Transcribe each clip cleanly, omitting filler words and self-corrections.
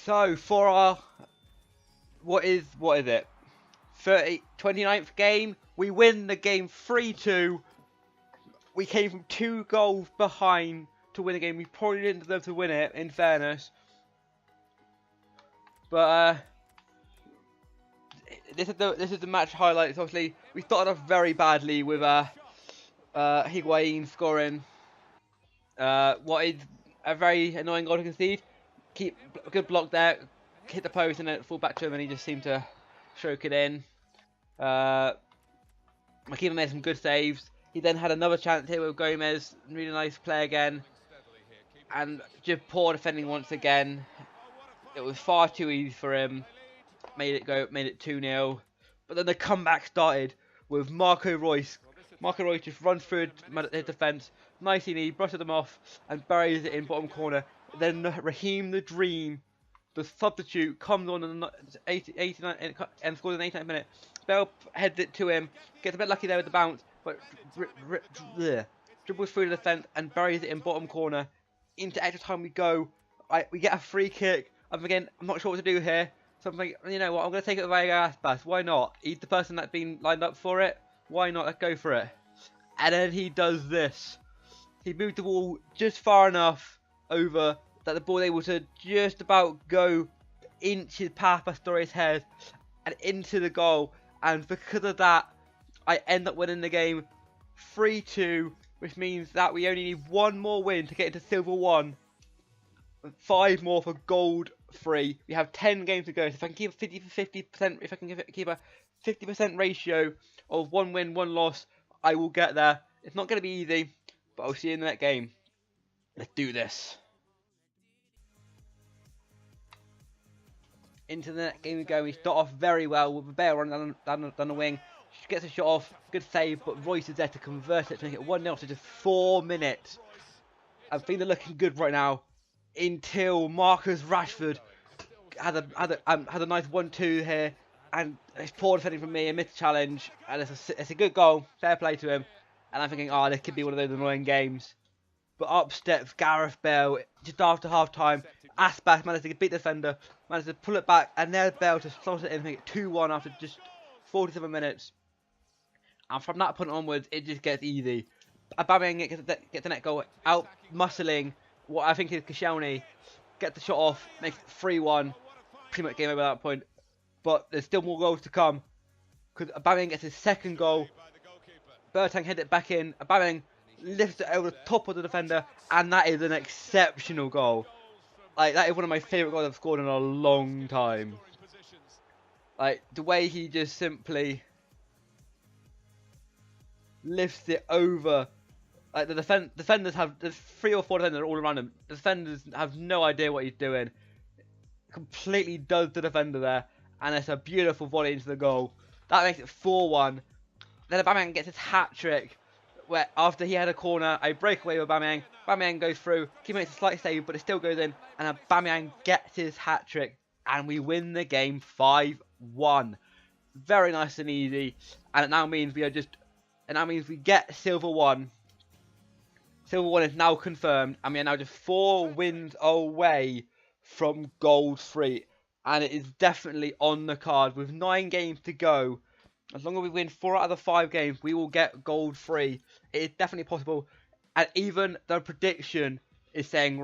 So for our what is it? 29th game, we win the game 3-2. We came from 2 goals behind to win the game. We probably didn't deserve to win it, in fairness. But this is the match highlights. Obviously, we started off very badly with Higuain scoring. What is a very annoying goal to concede. Keep a good block there, hit the post, and then fall back to him, and he just seemed to stroke it in. My keeper made some good saves. He then had another chance here with Gomez, really nice play again, and just poor defending once again. It was far too easy for him. Made it 2-0. But then the comeback started with Marco Reus. Marco Reus just runs through his defence, nicely and he brushes them off and buries it in bottom corner. Then Raheem the Dream, the substitute, comes on in the 89 and scores in the 89th minute. Bell heads it to him, gets a bit lucky there with the bounce, but dribbles through the defence and buries it in bottom corner. Into extra time we go. We get a free kick. I'm not sure what to do here. So I'm thinking, you know what, I'm going to take it with Vega Aspas. Why not? He's the person that's been lined up for it. Why not? Let's go for it. And then he does this. He moved the ball just far enough over that the ball was able to just about go inches past Pastores' head and into the goal. And because of that, I end up winning the game 3-2, which means that we only need 1 more win to get into Silver 1. 5 more for Gold 3. We have 10 games to go. So if I can keep a 50%, if I can keep a 50% ratio of 1 win, 1 loss, I will get there. It's not going to be easy, but I'll see you in the next game. Let's do this. Into the next game we go. We start off very well with Bale running down the wing. She gets a shot off. Good save, but Royce is there to convert it to make it 1-0 after just 4 minutes. I think they're looking good right now. Until Marcus Rashford had a nice 1-2 here, and it's poor defending from me, a missed challenge, and it's a good goal, fair play to him. And I'm thinking, oh, this could be one of those annoying games. But up steps Gareth Bale just after half time. Aspas managed to beat the defender, managed to pull it back, and there's Bale to slot it in and make it 2-1 after just 47 minutes. And from that point onwards, it just gets easy. Aubameyang gets the net goal, out muscling what I think is Koscielny, get the shot off, makes it 3-1, pretty much game over at that point. But there's still more goals to come, because Aubameyang gets his second goal, Boateng heads it back in, Aubameyang lifts it over the top of the defender, and that is an exceptional goal. Like, that is one of my favourite goals I've scored in a long time. Like, the way he just simply lifts it over. Like, the defenders have, there's 3 or 4 defenders all around him. The defenders have no idea what he's doing. Completely does the defender there. And it's a beautiful volley into the goal. That makes it 4-1. Then Aubameyang gets his hat-trick. Where after he had a corner, I break away with Aubameyang. Aubameyang goes through. He makes a slight save, but it still goes in. And Aubameyang gets his hat-trick. And we win the game 5-1. Very nice and easy. And it now means we get Silver 1. Silver 1 is now confirmed, and we are now just 4 wins away from Gold 3. And it is definitely on the card. With 9 games to go, as long as we win 4 out of the 5 games, we will get Gold 3. It is definitely possible. And even the prediction is saying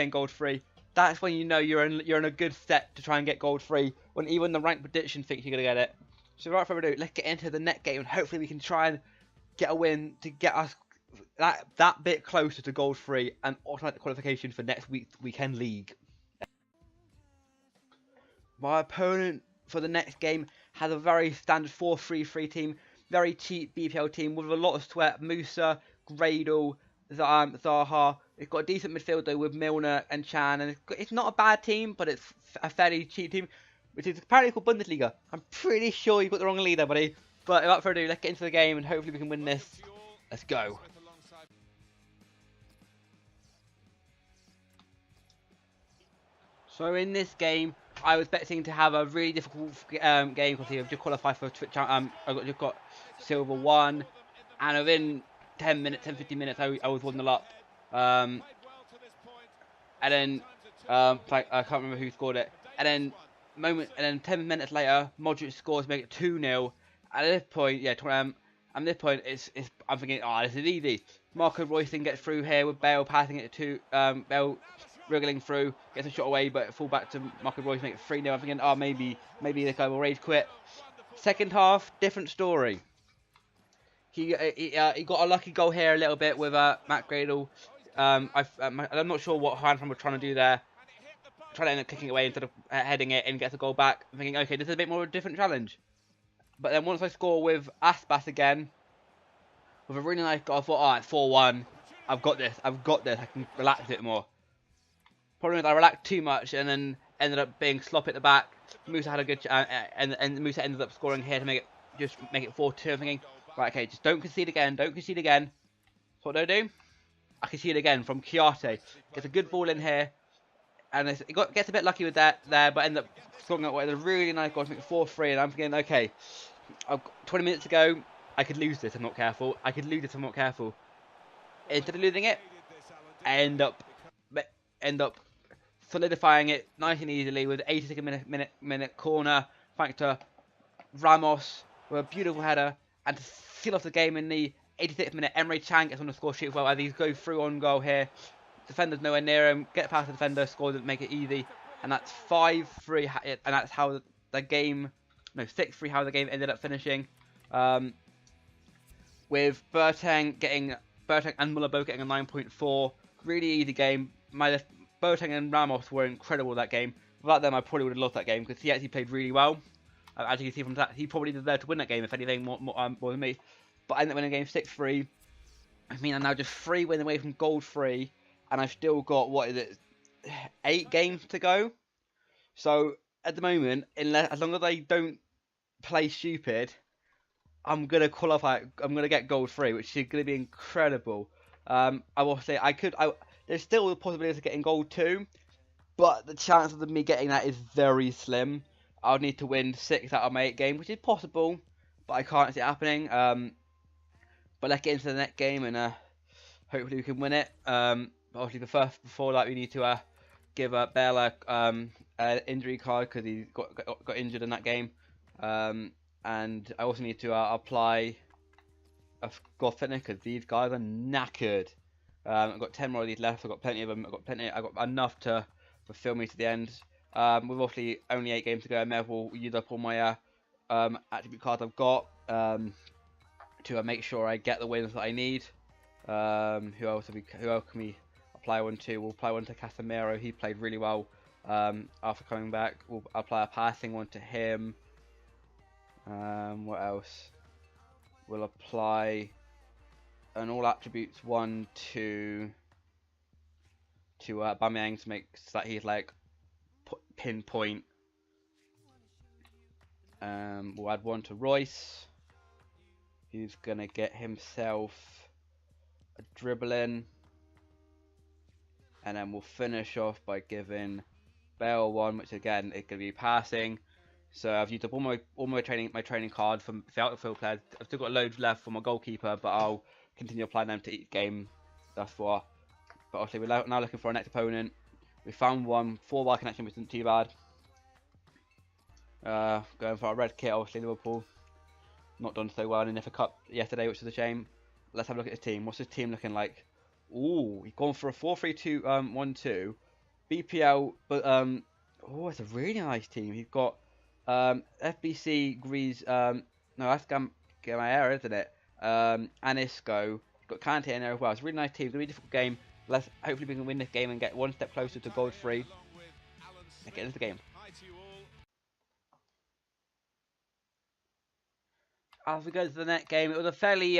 Gold 3. That's when you know you're in a good set to try and get Gold 3. When even the rank prediction thinks you're going to get it. So without further ado, let's get into the next game, and hopefully we can try and get a win to get us that bit closer to Gold 3 and automatic qualification for next week's weekend league. My opponent for the next game has a very standard 4-3-3 team, very cheap BPL team with a lot of sweat. Musa, Gradle, Zaha. It's got a decent midfield though with Milner and Chan, and it's not a bad team, but it's a fairly cheap team, which is apparently called Bundesliga. I'm pretty sure you've got the wrong leader, buddy. But without further ado, let's get into the game and hopefully we can win this. Let's go. So in this game, I was expecting to have a really difficult game because I've just qualified for Twitch. I've just got Silver 1, and within 10 minutes, 10-15 minutes, I was 1-0 up. And then I can't remember who scored it. And then 10 minutes later, Modric scores, make it 2-0. At this point, yeah, at this point, I'm thinking, oh, this is easy. Marco Reus then gets through here with Bale passing it to Bale, wriggling through, gets a shot away, but full back to Marco Reus, make it 3-0. I'm thinking, oh, maybe this guy will rage quit. Second half, different story. He got a lucky goal here a little bit with Matt Gradle. I'm not sure what Hanfram were trying to do there. Trying to end up kicking it away instead of heading it and gets a goal back. I'm thinking, okay, this is a bit more of a different challenge. But then once I score with Aspas again, with a really nice goal, I thought, oh, it's 4-1. I've got this. I can relax a bit more. Problem is I relaxed too much and then ended up being sloppy at the back. Musa had a good and Musa ended up scoring here to make it 4-2. I'm thinking, right, okay, just don't concede again. Don't concede again. So what do I do? I concede again from Chiarte. Gets a good ball in here. And it gets a bit lucky with that there, but ends up scoring out with a really nice goal to make it 4-3. And I'm thinking, okay, I've got 20 minutes to go. I could lose this if I'm not careful. Instead of losing it, I end up solidifying it nice and easily with 86 minute corner, thanks to Ramos with a beautiful header, and to seal off the game in the 86th minute, Emre Can gets on the score sheet as well as these go through on goal here. Defender's nowhere near him. Get past the defender, score to make it easy, and that's 5-3. And that's how the game, 6-3. How the game ended up finishing, with Boateng and Muller getting a 9.4. Really easy game. Boateng and Ramos were incredible that game. Without them, I probably would have lost that game because he actually played really well. As you can see from that, he probably deserved to win that game if anything more than me. But I ended up winning the game 6-3. I mean, I'm now just 3 wins away from gold 3. And I've still got, 8 games to go. So, at the moment, as long as I don't play stupid, I'm going to qualify. I'm going to get gold 3, which is going to be incredible. I will say, there's still the possibility of getting gold 2. But the chances of me getting that is very slim. I'll need to win 6 out of my 8 games, which is possible. But I can't see it happening. But let's get into the next game and hopefully we can win it. Obviously, before that, we need to give Bale an injury card because he got injured in that game. And I also need to apply a squad fitness because these guys are knackered. I've got 10 more of these left. I've got plenty of them. I've got enough to fulfill me to the end. With obviously only 8 games to go, I may as well use up all my attribute cards I've got to make sure I get the wins that I need. Who else can we apply one to? We'll apply one to Casemiro. He played really well after coming back. We'll apply a passing one to him. What else? We'll apply an all attributes one to Aubameyang to make so that he's like pinpoint. We'll add one to Royce, who's gonna get himself a dribbling, and then we'll finish off by giving Bale one, which again is gonna be passing. So I've used up all my training card from the outfield players. I've still got loads left for my goalkeeper, but I'll continue applying them to each game thus far. But obviously we're now looking for our next opponent. We found one, 4-bar connection, which isn't too bad. Going for our red kit, obviously Liverpool. Not done so well in the FA Cup yesterday, which is a shame. Let's have a look at his team. What's his team looking like? Ooh, he's gone for a 4-3-2-1-2. BPL, but oh, it's a really nice team. He's got FBC, Grease, no, that's Gamera, isn't it? Anisco. He's got Kante in there as well. It's a really nice team. It's gonna be a difficult game. Hopefully we can win this game and get one step closer to gold 3. Let's get into the game. As we go to the next game, it was a fairly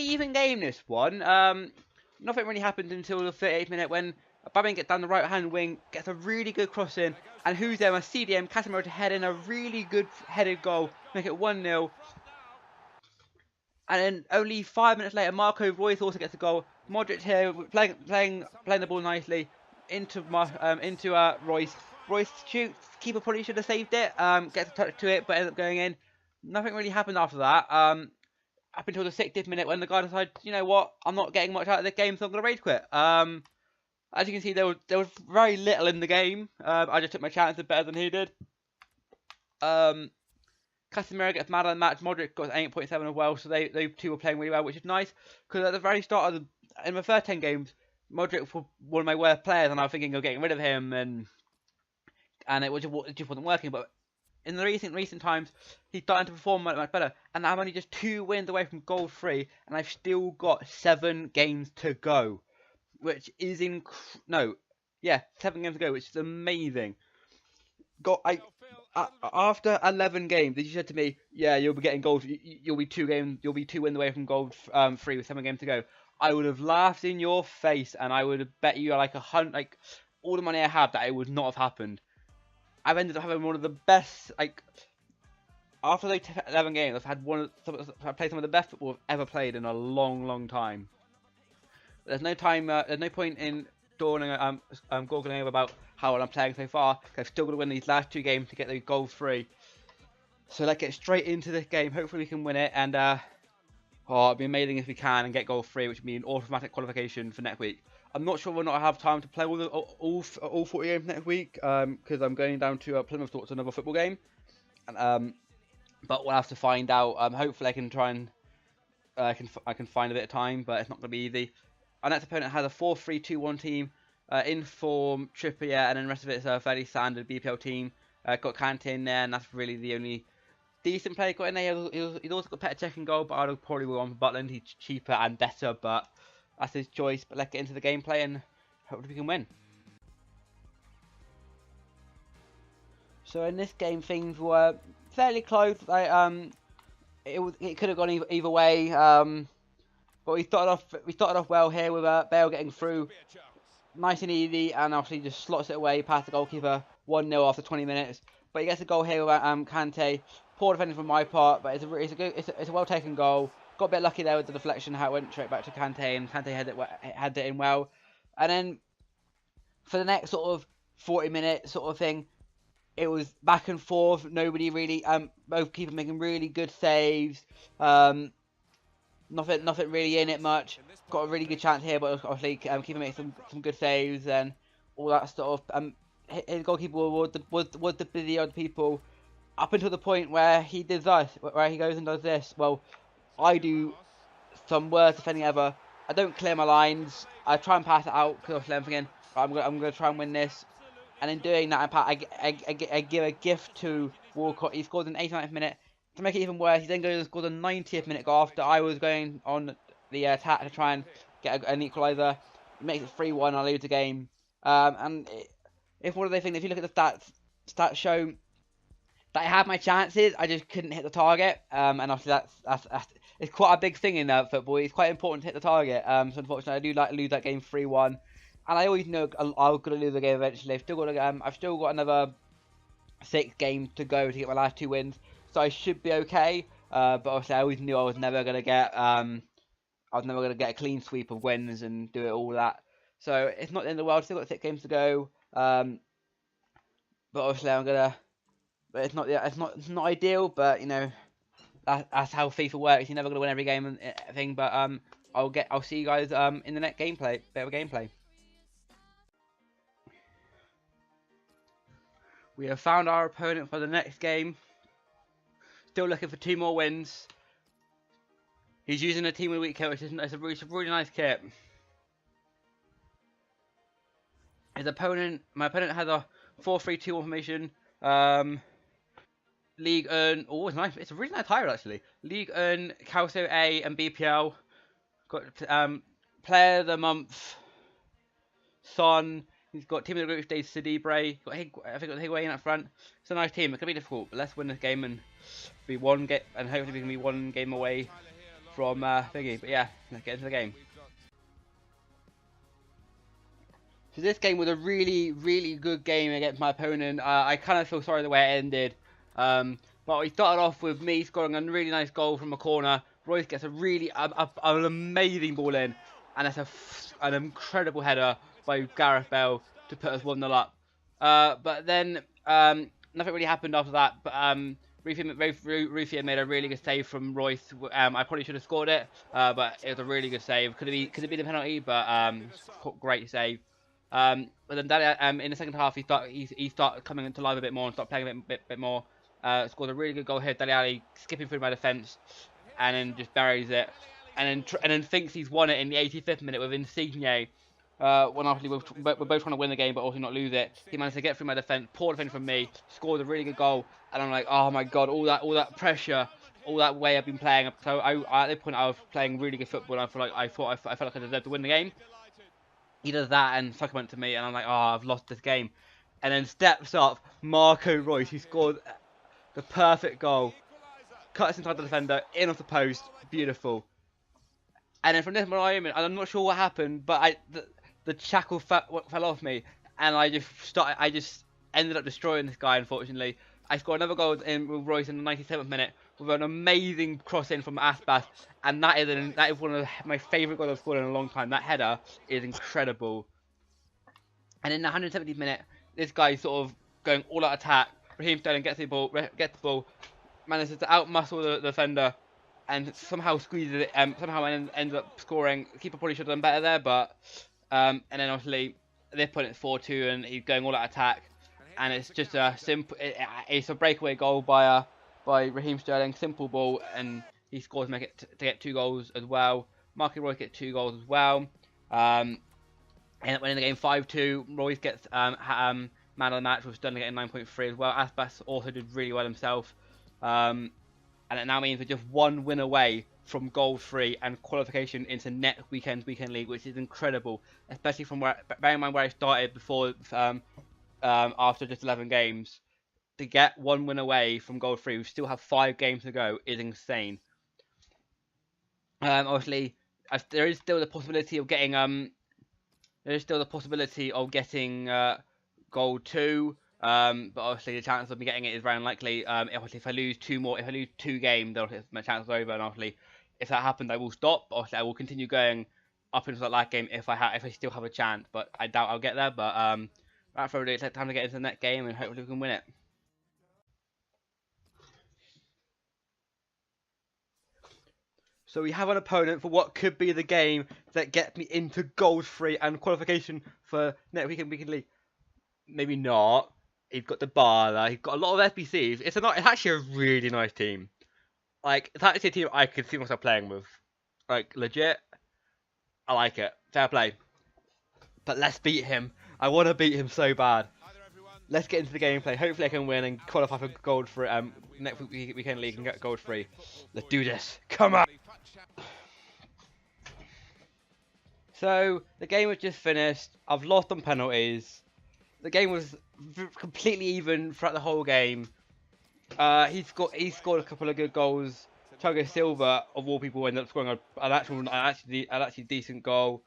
even game, this one. Nothing really happened until the 38th minute when Aubameyang gets down the right-hand wing, gets a really good cross in, and who's there? My CDM, Casemiro to head in a really good headed goal, make it 1-0. And then only 5 minutes later, Marco Reus also gets a goal. Modric here playing the ball nicely into Royce. Royce shoots. Keeper probably should have saved it. Gets a touch to it, but ends up going in. Nothing really happened after that. Up until the 60th minute when the guy decided, you know what, I'm not getting much out of this game, so I'm gonna rage quit. As you can see, there was very little in the game. I just took my chances better than he did. Casemiro gets mad on the match. Modric got 8.7 as well, so they two were playing really well, which is nice. Because at the very start of in my first 10 games, Modric was one of my worst players, and I was thinking of getting rid of him, and it just wasn't working. But in the recent times, he's starting to perform much better. And I'm only just 2 wins away from gold 3, and I've still got 7 games to go, which is 7 games to go, which is amazing. After 11 games, you said to me, yeah, you'll be getting gold. You'll be 2 wins away from gold 3 with 7 games to go. I would have laughed in your face, and I would have bet you like all the money I had that it would not have happened. I've ended up having one of the best, after those 11 games, I've played some of the best football I've ever played in a long time. There's no point in goggling over about how well I'm playing so far, because I've still got to win these last 2 games to get the gold 3. So let's get straight into this game. Hopefully we can win it, and it'd be amazing if we can and get gold 3, which would be an automatic qualification for next week. I'm not sure we'll not have time to play all 40 games next week, because I'm going down to Plymouth to watch another football game, and but we'll have to find out. Hopefully I can try and I can find a bit of time, but it's not going to be easy. Our next opponent has a 4-3-2-1 team, in form Trippier, and then the rest of it is a fairly standard BPL team. Got Kante in there, and that's really the only decent player got in there. He's also got Petr Cech in goal, but I'd probably go on for Butland. He's cheaper and better, but that's his choice. But let's get into the gameplay and hopefully we can win. So in this game, things were fairly close. It could have gone either way. But we started off well here with Bale getting through, nice and easy, and obviously just slots it away past the goalkeeper, 1-0 after 20 minutes. But he gets a goal here with Kante. Poor defending from my part, but it's a well taken goal. Got a bit lucky there with the deflection, how it went straight back to Kante, and Kante had it in well. And then for the next sort of 40 minutes sort of thing, it was back and forth. Nobody really, both keepers making really good saves. Nothing really in it much. Got a really good chance here, but obviously keeper making some good saves and all that stuff. His goalkeeper was the busy odd people up until the point where he does this, where he goes and does this. Well, I do some worst defending ever. I don't clear my lines. I try and pass it out because I'm thinking, right, I'm gonna try and win this. And in doing that, I give a gift to Walcott. He scores in the 89th minute. To make it even worse, he then goes and scores the 90th minute goal after I was going on the attack to try and get an equaliser. It makes it 3-1. I lose the game. It's one of those things. If you look at the stats show that I had my chances, I just couldn't hit the target. And obviously that's it's quite a big thing in football. It's quite important to hit the target. So unfortunately, I do like to lose that game 3-1. And I always know I was going to lose the game eventually. I've still got another 6 games to go to get my last 2 wins, so I should be okay. But obviously, I always knew I was never going to get a clean sweep of wins and do it all that. So it's not the end of the world. Still got 6 games to go. But obviously, But it's not ideal. But you know, that's how FIFA works. You're never going to win every game and everything. But I'll see you guys in the next gameplay. Bit of a gameplay. We have found our opponent for the next game. Still looking for 2 more wins. He's using a Team of the Week kit, which is a really nice kit. My opponent has a 4-3-2 formation. League 1. Oh, it's nice. It's a really nice hire actually. League 1, Calcio A, and BPL. Got Player of the Month, Son. He's got Team of the Group stage, Sidibre. I think got Higuain up front. It's a nice team. It could be difficult, but let's win this game and hopefully we can be 1 game away from thingy. But yeah, let's get into the game. So this game was a really good game against my opponent. I kind of feel sorry the way it ended. But we started off with me scoring a really nice goal from a corner. Royce gets an amazing ball in, and that's an incredible header by Gareth Bale to put us 1-0 up. But then nothing really happened after that. But Rufio made a really good save from Royce. I probably should have scored it, but it was a really good save. Could have been a penalty, but great save. But then Dele in the second half, he started coming into life a bit more and started playing a bit more. Scored a really good goal here. Dele Alli skipping through my defence, and then just buries it, and then thinks he's won it in the 85th minute with Insigne. When obviously we're both trying to win the game, but also not lose it. He managed to get through my defence, poor defence from me, scored a really good goal, and I'm like, oh my god, all that pressure, all that way I've been playing. So at that point I was playing really good football, and I felt like I deserved to win the game. He does that and Saka went to me, and I'm like, oh, I've lost this game. And then steps up Marco Reus, who scored the perfect goal, cuts inside the defender, in off the post, beautiful. And then from this moment, I'm not sure what happened, but the shackle fell off me, and I just ended up destroying this guy. Unfortunately, I scored another goal with Reus in the 97th minute with an amazing cross in from Aspas, and that is one of my favourite goals I've scored in a long time. That header is incredible. And in the 170th minute, this guy sort of going all out attack. Raheem Sterling gets the ball, manages to outmuscle the defender, and somehow squeezes it. Somehow ends up scoring. The keeper probably should have done better there, but and then obviously at this point it's 4-2, and he's going all out attack, and it's just a simple. It's a breakaway goal by Raheem Sterling, simple ball, and he scores to make it to get 2 goals as well. Marco Reus gets 2 goals as well. And winning the game 5-2. Reus gets man of the match, with Sterling getting 9.3 as well. Aspas also did really well himself. And it now means we're just 1 win away from goal free and qualification into next weekend league, which is incredible, especially from bearing in mind where I started before, after just 11 games. To get 1 win away from goal free, we still have 5 games to go, is insane. Obviously, there is still the possibility of getting goal 2. But obviously the chance of me getting it is very unlikely. If I lose 2 games, then my chance is over. And obviously, if that happens, I will stop. Obviously, I will continue going up into that last game if I still have a chance. But I doubt I'll get there. But without further ado, it's time to get into the next game, and hopefully we can win it. So we have an opponent for what could be the game that gets me into goals free and qualification for next weekend league. Maybe not. He's got Dybala. He's got a lot of SBCs. It's actually a really nice team. Like, it's actually a team I could see myself playing with. Like, legit. I like it. Fair play. But let's beat him. I want to beat him so bad. Let's get into the gameplay. Hopefully I can win and qualify for gold for next weekend league and get gold free. Let's do this. Come on. So the game was just finished. I've lost on penalties. The game was completely even throughout the whole game. He scored a couple of good goals. Thiago Silva, of all people, ended up scoring an actually decent goal.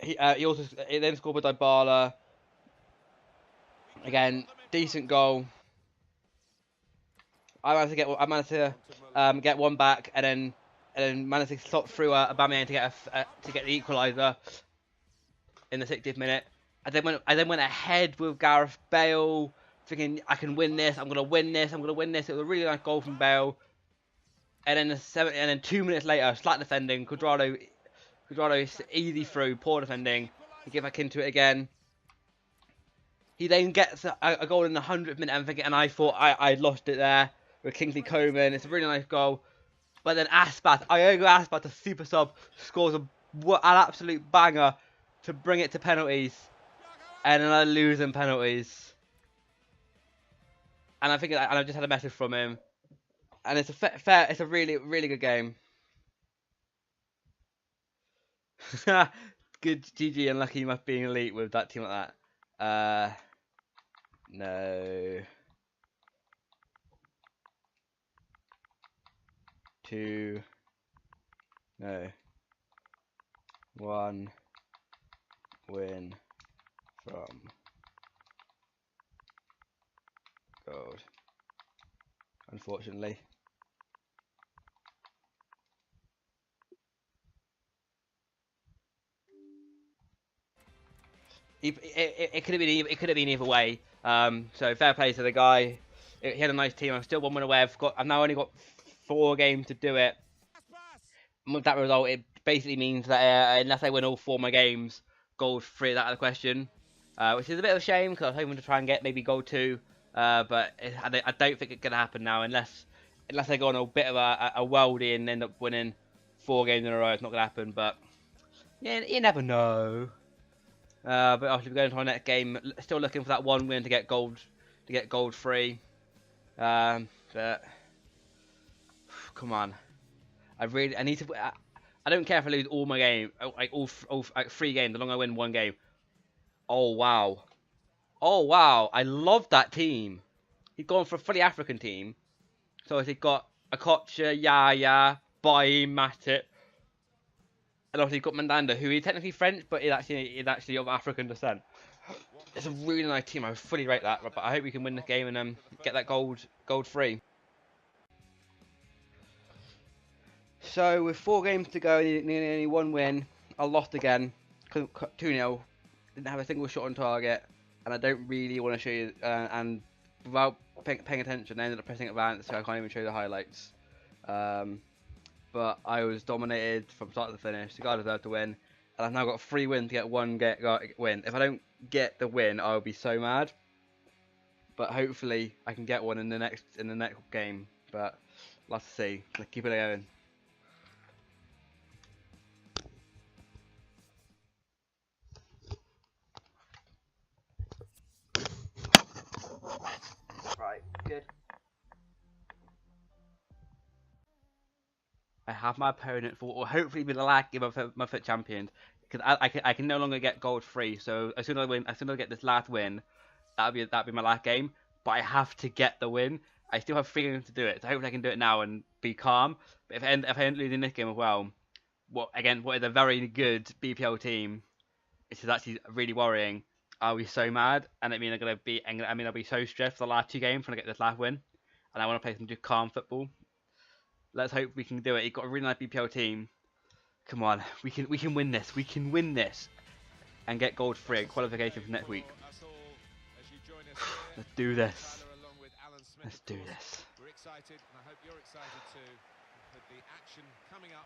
He then scored with Dybala. Again, decent goal. I managed to get one back, and then managed to slot through Aubameyang to get the equaliser in the 60th minute. I then went ahead with Gareth Bale, thinking I can win this. I'm gonna win this. It was a really nice goal from Bale. And then 2 minutes later, slack defending. Cuadrado easy through, poor defending. He get back into it again. He then gets a goal in the 100th minute, and I thought I lost it there with Kingsley Coman. It's a really nice goal. But then Iago Aspas, a super sub, scores an absolute banger to bring it to penalties. And then I lose in penalties. And I just had a message from him. And it's it's a really, really good game. Good GG, unlucky you must be elite with that team like that. No. 2. No. 1 win from gold. Unfortunately. It could have been either way. So fair play to the guy. He had a nice team. I'm still 1 win away. I've now only got 4 games to do it. And with that result, it basically means that unless I win all 4 of my games, gold 3 is out of the question, which is a bit of a shame because I was hoping to try and get maybe gold 2, but I don't think it's gonna happen now unless they go on a bit of a worldie and end up winning 4 games in a row. It's not gonna happen, but yeah, you never know. But obviously we're going to our next game, still looking for that 1 win to get gold 3. But come on, I need to. I don't care if I lose all my game, like all like 3 games, as long as I win 1 game. Oh wow, I love that team. He's gone for a fully African team, so he's got Okocha, Yaya, Bayi, Matip, and obviously you've got Mandanda, who is technically French, but is actually of African descent. It's a really nice team. I fully rate that, but I hope we can win this game and get that gold 3. So with 4 games to go, only 1 win. I lost again, 2-0. Didn't have a single shot on target, and I don't really want to show you. And without paying attention, I ended up pressing advance, so I can't even show you the highlights. But I was dominated from start to finish. The guy deserved to win, and I've now got 3 wins to get 1 win. If I don't get the win, I'll be so mad. But hopefully, I can get one in the next game. But let's see. Let's keep it going. Right, good. I have my opponent for what will hopefully be the last game of my FUT champion, because I can no longer get gold 3. So as soon as I get this last win, that'll be my last game. But I have to get the win. I still have 3 games to do it, so hopefully I can do it now and be calm. But if I end up losing this game as well, what is a very good BPL team, which is actually really worrying. I'll be so mad, and I'll be so stressed for the last 2 games when I get this last win, and I want to play some just calm football. Let's hope we can do it. You've got a really nice BPL team. Come on, we can win this. We can win this, and get gold 3 qualification for next week. Let's do this. Let's do this.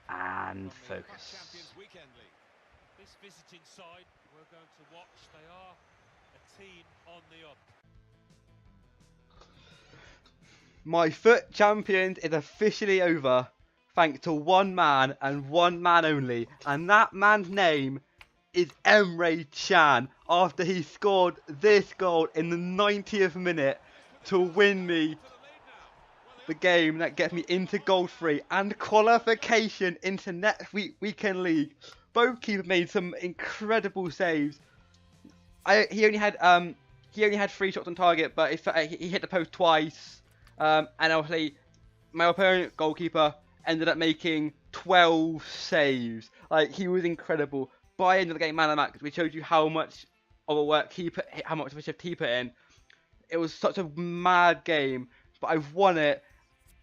And focus. This visiting side we're going to watch, they are a team on the up. My FUT Champions is officially over, thanks to 1 man and 1 man only, and that man's name is Emre Can, after he scored this goal in the 90th minute to win me the game that gets me into gold 3 and qualification into next weekend league. Both keepers made some incredible saves. He only had 3 shots on target, but he hit the post twice. And obviously, my opponent goalkeeper ended up making 12 saves. Like, he was incredible. By the end of the game, man of the match, we showed you how much of a shift he put in. It was such a mad game, but I've won it.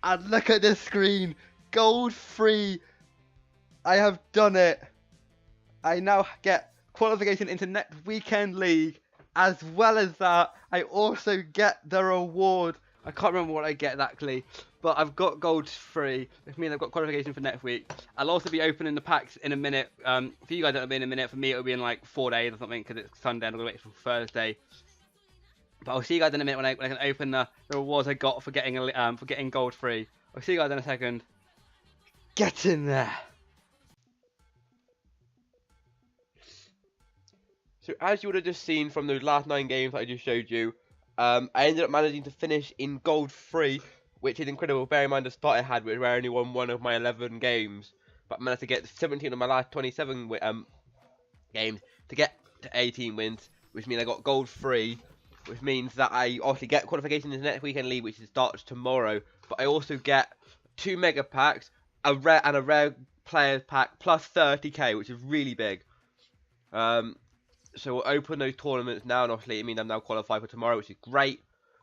And look at this screen, gold 3. I have done it. I now get qualification into next weekend league. As well as that, I also get the reward. I can't remember what I get exactly, but I've got gold 3, which means I've got qualification for next week. I'll also be opening the packs in a minute. For you guys, it'll be in a minute. For me, it'll be in like 4 days or something, because it's Sunday and I'm going to wait for Thursday. But I'll see you guys in a minute when I can open the rewards I got for getting gold 3. I'll see you guys in a second. Get in there. So as you would have just seen from those last 9 games that I just showed you, I ended up managing to finish in gold 3, which is incredible. Bear in mind the start I had, where I only won 1 of my 11 games, but I managed to get 17 of my last 27 games to get to 18 wins, which means I got gold 3, which means that I obviously get qualification in the next weekend league, which starts tomorrow. But I also get 2 mega packs, a rare players pack, plus 30k, which is really big. So we'll open those tournaments now, and obviously it means I'm now qualified for tomorrow, which is great.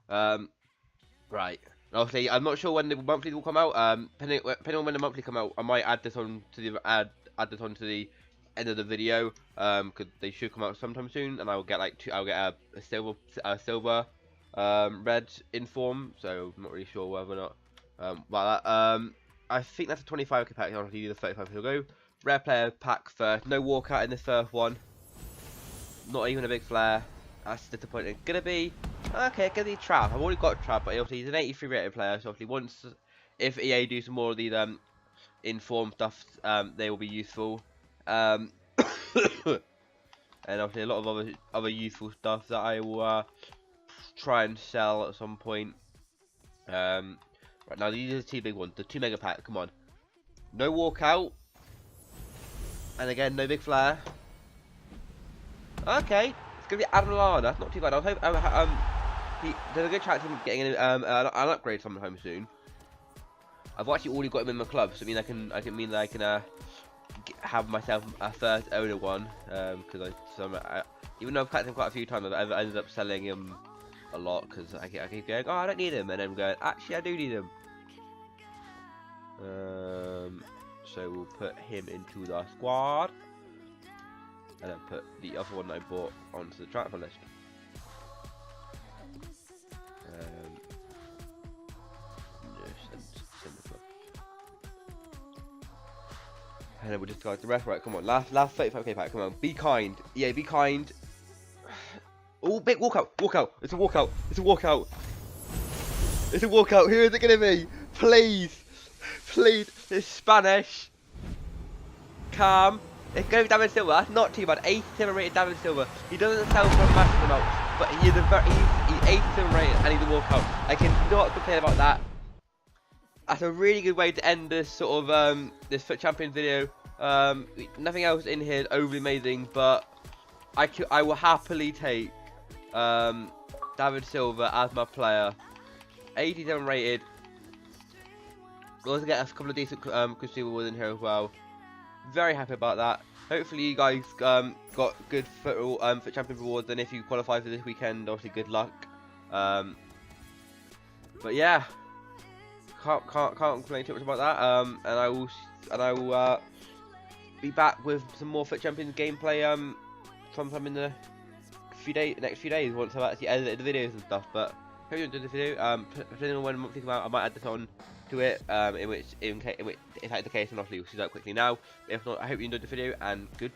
Right. Obviously, I'm not sure when the monthly will come out. Depending on when the monthly come out, I might add this on to the add this on to the end of the video. Because they should come out sometime soon, and I will get I'll get a silver, red inform. So I'm not really sure whether or not about that. I think that's a 25k pack. I'll do the 35. So we'll go rare player pack first. No walkout in this first one. Not even a big flare. That's disappointing. Gonna be okay. Gonna be Trav. I've already got Trav, but obviously he's an 83 rated player. So obviously once if EA do some more of these inform stuff, they will be useful. And obviously a lot of other useful stuff that I will try and sell at some point. Right now these are the 2 big ones. The 2 mega pack. Come on. No walkout. And again, no big flare. Okay, it's gonna be Adam Lallana. Not too bad. I hope there's a good chance of him getting an upgrade from home soon. I've actually already got him in my club, so I can have myself a first owner one. Because even though I've catched him quite a few times, I've ended up selling him a lot because I keep going, oh, I don't need him, and then I'm going, actually, I do need him. So we'll put him into the squad, and then put the other one I bought onto the transfer list. And then we'll just go the rest. Right, come on, last 35k pack. Come on, be kind. Yeah, be kind. Oh, big walkout, It's a walkout. It's a walkout. It's a walkout. Who is it gonna be? Please, please. It's Spanish. Calm. It's going to be David Silva. That's not too bad. 87 rated David Silva. He doesn't sell for a massive amount, but he's 87 rated and he's a walkout. I cannot complain about that. That's a really good way to end this sort of this FUT Champions video. Nothing else in here is overly amazing, but I will happily take David Silva as my player. 87 rated. We'll also get a couple of decent consumables in here as well. Very happy about that. Hopefully you guys got good FUT Champions rewards, and if you qualify for this weekend, obviously good luck. But yeah, can't complain too much about that. And I will be back with some more FUT Champions gameplay sometime in the next few days once I've actually edited the videos and stuff. But hope you enjoyed this video. Depending on when I'm thinking about, I might add this on to it. In which if that's the case, then obviously we'll see that quickly now. If not, I hope you enjoyed the video, and good.